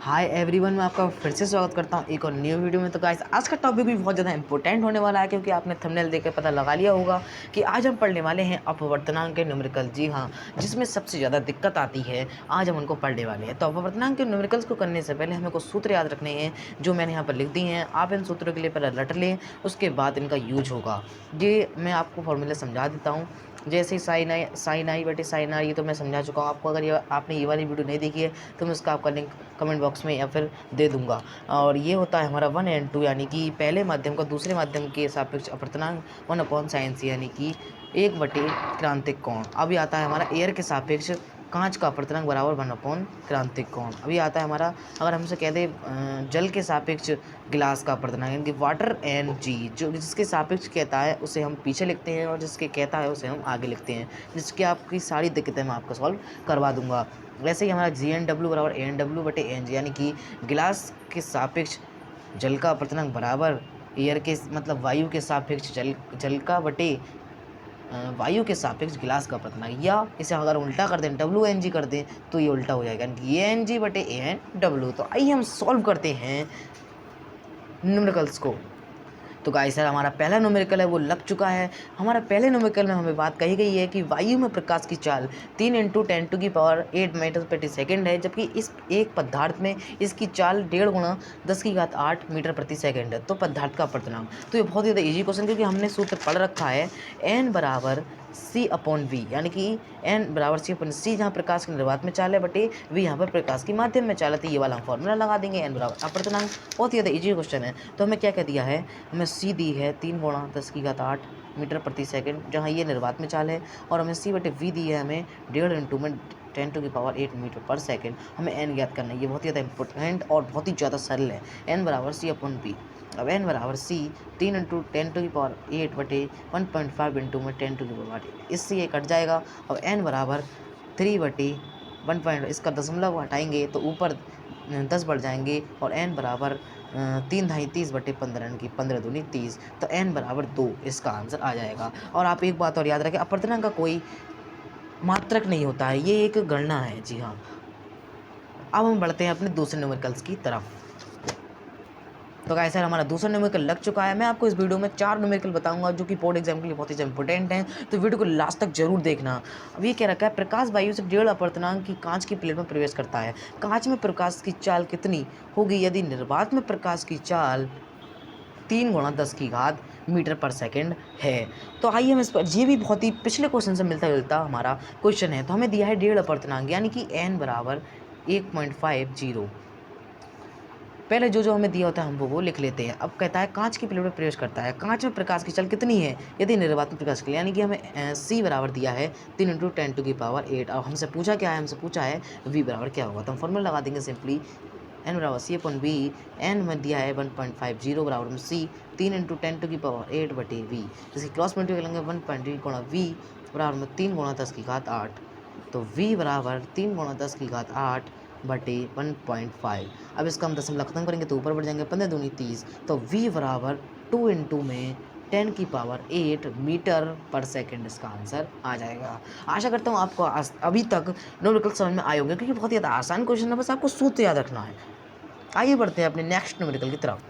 Hi everyone, मैं आपका फिर से स्वागत करता हूँ एक और न्यू वीडियो में। तो गाइस, आज का टॉपिक भी बहुत ज़्यादा इंपॉर्टेंट होने वाला है, क्योंकि आपने थंबनेल देख के पता लगा लिया होगा कि आज हम पढ़ने वाले हैं अपवर्तनांक के न्यूमेरिकल। जी हाँ, जिसमें सबसे ज़्यादा दिक्कत आती है, आज हम उनको पढ़ने वाले हैं। तो अपवर्तनांक के न्यूमेरिकल्स को करने से पहले हमें कुछ सूत्र याद रखने हैं, जो मैंने यहाँ पर लिख दिए हैं। आप इन सूत्रों के लिए पहले रट लें, उसके बाद इनका यूज होगा। ये मैं आपको फॉर्मूले समझा देता हूँ। जैसे साइन आई बटे साइन आर, ये तो मैं समझा चुका हूँ आपको। अगर ये आपने ये वाली वीडियो नहीं देखी है तो मैं उसका आपका लिंक कमेंट बॉक्स में या फिर दे दूंगा। और ये होता है हमारा 1/2, यानी कि पहले माध्यम का दूसरे माध्यम के सापेक्ष अपवर्तनांक 1/sin, यानी कि 1/, क्रांतिक कोण। अभी आता है हमारा एयर के सापेक्ष कांच का अपवर्तनांक बराबर 1/ क्रांतिक कोण। अभी आता है हमारा, अगर हमसे कह दे जल के सापेक्ष गिलास का अपवर्तनांक, यानी कि वाटर एंड जी, जो जिसके सापेक्ष कहता है उसे हम पीछे लिखते हैं और जिसके कहता है उसे हम आगे लिखते हैं। जिसकी आपकी सारी दिक्कतें मैं आपको सॉल्व करवा दूंगा। वैसे ही हमारा GNW बराबर ANW बटे NG, यानी कि गिलास के सापेक्ष जल का अपवर्तनांक बराबर एयर के मतलब वायु के सापेक्ष जल का बटे वायु के सापेक्ष गिलास का अपवर्तनांक। या इसे अगर उल्टा कर दें, WNG कर दें, तो ये उल्टा हो जाएगा, यानी कि ANG बटे ANW। तो आइए हम सॉल्व करते हैं न्यूमेरिकल्स को। तो गाइस सर, हमारा पहला न्यूमेरिकल है वो लग चुका है। हमारा पहले न्यूमेरिकल में हमें बात कही गई है कि वायु में प्रकाश की चाल 3 × 10⁸ मीटर प्रति सेकंड है, जबकि इस एक पदार्थ में इसकी चाल 1.5 × 10⁸ मीटर प्रति सेकंड है। तो पदार्थ का अपवर्तनांक, तो ये बहुत ही ज़्यादा ईजी क्वेश्चन, क्योंकि हमने सूत्र पढ़ रखा है N बराबर C/V, यानी कि N बराबर C/C, जहाँ प्रकाश की निर्वात में चाल है, बटे V यहाँ पर प्रकाश की माध्यम में चाल है। तो ये वाला हम फॉर्मूला लगा देंगे, N बराबर अपवर्तनांक। बहुत ही ज़्यादा ईजी क्वेश्चन है। तो हमें क्या कह दिया है, हमें C दी है 3 × 10⁸ मीटर प्रति सेकंड, जहाँ ये निर्वात में चाल है, और हमें C/V दी है हमें 1.5 × 10⁸ मीटर पर सेकंड। हमें N ज्ञात करना है। ये बहुत ही ज़्यादा इंपॉर्टेंट और बहुत ही ज़्यादा सरल है। N बराबर C/P। अब N बराबर C 3 × 10⁸ बटे 1.5 × 10⁸, इससे ये कट जाएगा। अब N बराबर 3/1, इसका दशमलव हटाएंगे तो ऊपर 10 बढ़ जाएंगे, और N बराबर 3 × 30/15, यानी कि 15 दूनी 30। तो N बराबर 2 इसका आंसर आ जाएगा। और आप एक बात और याद रखें, अपवर्तनांक का कोई मात्रक नहीं होता है, ये एक गणना है। जी हाँ, अब हम बढ़ते हैं अपने दूसरे न्यूमेरिकल्स की तरफ। तो गाइस सर, हमारा दूसरा न्यूमेरिकल लग चुका है। मैं आपको इस वीडियो में 4 न्यूमेरिकल बताऊंगा, जो कि बोर्ड एग्जाम के लिए बहुत ही इंपॉर्टेंट हैं। तो वीडियो को लास्ट तक जरूर देखना। अब ये कह रखा है, प्रकाश वायु से 1.5 अपवर्तनांक की कांच की प्लेट में प्रवेश करता है। कांच में प्रकाश की चाल कितनी होगी यदि निर्वात में प्रकाश की चाल 3 × 10⁻⁷ मीटर पर सेकंड है। तो आइए हम इस पर, ये भी बहुत ही पिछले क्वेश्चन से मिलता जुलता हमारा क्वेश्चन है। तो हमें दिया है 1.5 अपवर्तनांक, यानी कि N बराबर 1.50। पहले जो हमें दिया होता है हम वो लिख लेते हैं। अब कहता है कांच की प्लेट में प्रवेश करता है। कांच में प्रकाश की चाल कितनी है यदि निर्वात में प्रकाश के लिए, यानी कि हमें C बराबर दिया है 3 × 10⁸। अब हमसे पूछा क्या है, हमसे पूछा है V बराबर क्या होगा। तो हम फॉर्मूला लगा देंगे सिंपली, N बराबर C/V। N में दिया है 1.50 बराबर में C 3 × 10⁸ बटे V। इसकी क्रॉस मल्टीप्लाई करेंगे, 1.3 × V बराबर में 3 × 10⁸। तो V बराबर 3 × 10⁸ बटे 1.5। अब इसका हम दशमलव खत्म करेंगे तो ऊपर बढ़ जाएंगे, 15 दूनी 30। तो V बराबर 2 × 10⁸ मीटर पर सेकंड इसका आंसर आ जाएगा। आशा करता हूँ आपको अभी तक न्यूमेरिकल समझ में आए होंगे, क्योंकि बहुत ही ज़्यादा आसान क्वेश्चन है, बस आपको सूत्र याद रखना है। आइए बढ़ते हैं अपने नेक्स्ट न्यूमेरिकल की तरफ।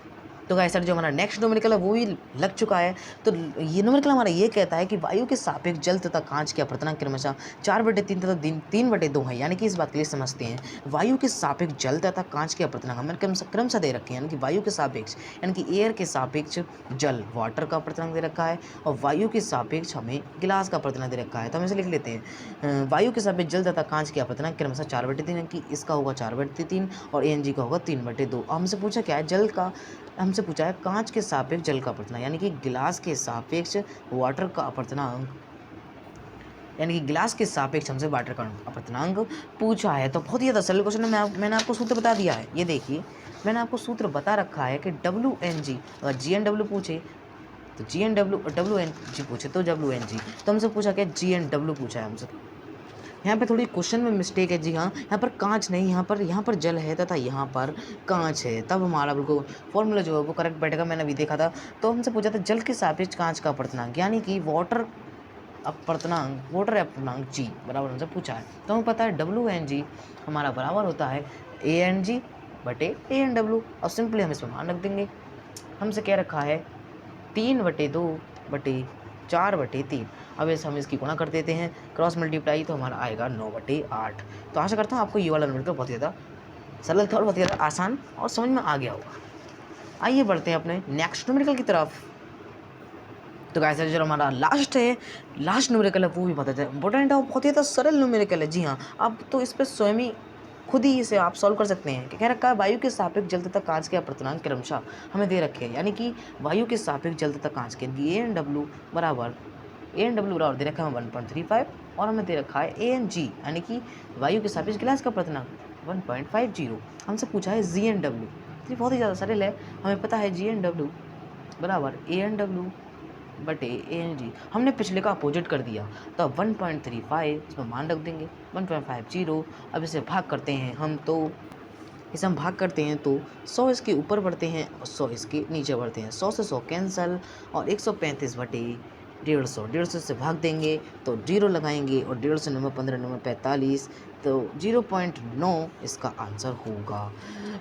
तो गाइस सर, जो हमारा नेक्स्ट न्यूमेरिकल है वो भी लग चुका है। तो ये न्यूमेरिकल हमारा ये कहता है कि वायु के सापेक्ष जल तथा कांच के अपवर्तनांक क्रमशः 4/3 तथा 3/2 है। यानी कि इस बात के लिए समझते हैं, वायु के सापेक्ष जल तथा कांच के अपवर्तनांक हमें क्रमशः दे रखे हैं। यानी कि वायु के सापेक्ष, यानी कि एयर के सापेक्ष जल वाटर का अपवर्तनांक दे रखा है, और वायु के सापेक्ष हमें गिलास का अपवर्तनांक दे रखा है। तो हम इसे लिख लेते हैं, वायु के सापेक्ष जल तथा कांच के अपवर्तनांक क्रमशः 4/3, यानी कि इसका होगा 4/3 और ANG का होगा 3/2। हमसे पूछा क्या है, जल का, हमसे पूछा है कांच के सापेक्ष जल का अपवर्तनांक, यानी कि गिलास के सापेक्ष वाटर का अपवर्तनांक, यानी कि गिलास के सापेक्ष हमसे वाटर का अपवर्तनांक पूछा है। तो बहुत ही ज़्यादा सरल क्वेश्चन है। मैंने आपको सूत्र बता दिया है, ये देखिए मैंने आपको सूत्र बता रखा है कि WNG, अगर GNW पूछे तो GNW, WNG पूछे तो WNG। तो हमसे पूछा क्या, GNW पूछा है हमसे। यहाँ पे थोड़ी क्वेश्चन में मिस्टेक है। जी हाँ, यहाँ पर कांच नहीं, यहाँ पर जल है तथा यहाँ पर कांच है, तब हमारा बिल्कुल फॉर्मूला जो है वो करेक्ट बैठेगा। मैंने अभी देखा था। तो हमसे पूछा था जल के सापेक्ष कांच का अपवर्तनांक, यानी कि वाटर अपवर्तनांक G बराबर हमसे पूछा है। तो हमें पता है WNG हमारा बराबर होता है ANG बटे ए एन डब्ल्यू। और सिंपली हम इसमें मान रख देंगे। हमसे क्या रखा है 3/2 बटे 4/3। अब इस हम इसकी गुणा कर देते हैं, क्रॉस मल्टीप्लाई, तो हमारा आएगा 9/8। तो आशा करता हूँ आपको ये वाला न्यूमेरिकल बहुत ज़्यादा सरल था और बहुत ज़्यादा आसान और समझ में आ गया होगा। आइए बढ़ते हैं अपने नेक्स्ट न्यूमेरिकल की तरफ। तो गाइस जो हमारा लास्ट न्यूमेरिकल है वो भी बहुत ज़्यादा इंपॉर्टेंट है और बहुत ज़्यादा सरल न्यूमेरिकल है। जी हाँ, आप तो इस पर स्वयं ही खुद ही इसे आप सॉल्व कर सकते हैं। क्या कह रखा है, वायु के सापेक्ष जल तथा कांच के अपवर्तनांक क्रमशः हमें दे रखे हैं। यानी कि वायु के सापेक्ष जल तथा कांच के ए एन डब्ल्यू बराबर दे रखा है 1.35 और हमें दे रखा है ए एन जी यानी कि वायु के सापेक्ष गिलास का अपवर्तनांक 1.50। हमसे पूछा है जी एन डब्ल्यू। तो बहुत ही ज़्यादा सरल है, हमें पता है जी एन डब्ल्यू बराबर ए एन डब्ल्यू बटे ए एन जी। हमने पिछले का अपोजिट कर दिया, तो 1.35 इसमें मान रख देंगे 1.50। अब इसे भाग करते हैं हम, तो इसे हम भाग करते हैं तो 100 इसके ऊपर बढ़ते हैं और 100 इसके नीचे बढ़ते हैं। 100 से 100 कैंसल और 135 बटे 150 से भाग देंगे तो 0 लगाएंगे और 1.5 से 9 15 9 45, तो 0.9 इसका आंसर होगा।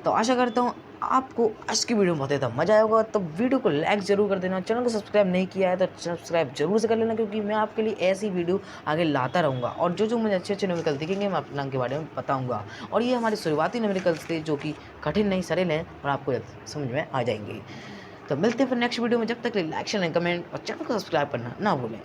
तो आशा करता हूँ आपको आज की वीडियो में बहुत ज़्यादा मजा आया होगा। तो वीडियो को लाइक ज़रूर कर देना, चैनल को सब्सक्राइब नहीं किया है तो सब्सक्राइब जरूर से कर लेना, क्योंकि मैं आपके लिए ऐसी वीडियो आगे लाता रहूँगा और जो मुझे अच्छे न्यूमेरिकल दिखेंगे मैं अपना के बारे में बताऊँगा। और ये हमारे शुरुआती न्यूमेरिकल्स थे जो कि कठिन नहीं सरल हैं और आपको समझ में आ जाएंगे। तो मिलते हैं फिर नेक्स्ट वीडियो में, जब तक लाइक शेयर कमेंट और चैनल को सब्सक्राइब करना ना भूलें।